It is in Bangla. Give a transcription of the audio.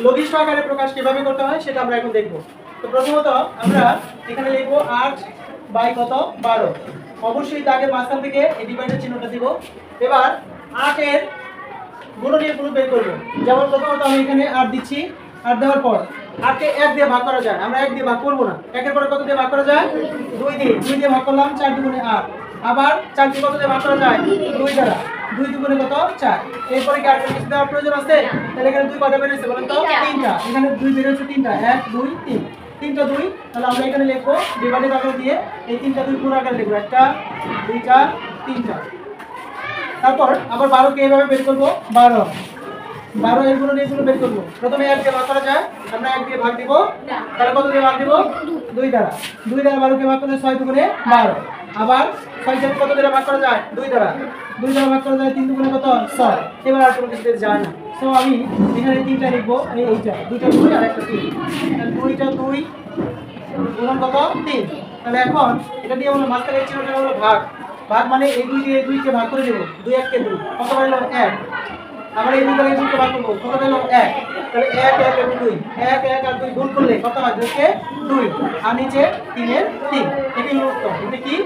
লঘিষ্ঠ আকারে প্রকাশ কিভাবে করতে হয় সেটা আমরা এখন দেখব। তো প্রথমত আমরা এখানে লিখব 8 বাই কত 12। অবশ্যই দাগের মাঝখান থেকে এই ডিভাইডের চিহ্নটা দিব। এবার 8 এর গুণনীয়ক গুলো বের করব। যেমন প্রথমত আমি এখানে 8 দিচ্ছি, 8 দেওয়ার পর 8 কে 1 দিয়ে ভাগ করা যায়, আমরা 1 দিয়ে ভাগ করব না। 1 এর পরে কত দিয়ে ভাগ করা যায়? 2 দিয়ে। 2 দিয়ে ভাগ করলাম, 4 দুগুণে 8। আবার 4 দিয়ে কত দিয়ে ভাগ করা যায়? 2 দ্বারা। 2 দুগুণে কত? 4। এরপরে কি আর কিছু দেওয়ার প্রয়োজন আছে? তাহলে এখানে 2 কয়টা বের হয়েছে বলেন তো? 3টা। এখানে 2 বের হয়েছে 3টা, 1 2 3। 3টা 2, তাহলে আমরা এখানে লিখবো ডিভাইডেড আকারে দিয়ে এই 3টা 2 পুরো আকারে লিখবো, 1টা 2টা 3টা। তারপর আবার 12 কে এইভাবে বের করব, 12 এর গুণনীয়কগুলো বের করব। প্রথমে 1 দিয়ে ভাগ করা যায়, আমরা 1 দিয়ে ভাগ দিব, তাহলে কত দিয়ে ভাগ দিব? 2 দ্বারা। 2 দ্বারা 12 কে ভাগ করলে 6 দুগুণে 12। আবার 6 কে কত দ্বারা ভাগ করা যায়? 2 দ্বারা। 2 দ্বারা ভাগ করা যায় 3 দুগুণে কত? 6। এবার আর কোনো কিছু যায় না। সো আমি এখানে 3টা লিখব, এইটা 2টা 2 আর একটা 3। তাহলে 2টা 2 গুণন কত? 3। তাহলে এখন এটা দিয়ে আমরা মাঝখানে এই চিহ্নটা হলো ভাগ। ভাগ মানে এই 2 দিয়ে 2 কে ভাগ করে দেব। 2 1 কে 2 কত হলো? 1। আমরা এই 2 দ্বারা এই 2 কে ভাগ করব, কত হলো? 1। তাহলে 1 1 এবং 2, 1 1 আর 2 গুণ করলে কত হয়? 2 কে 2 আর নিচে 3 এর 3। এটাই হলো উত্তর। এটা কি?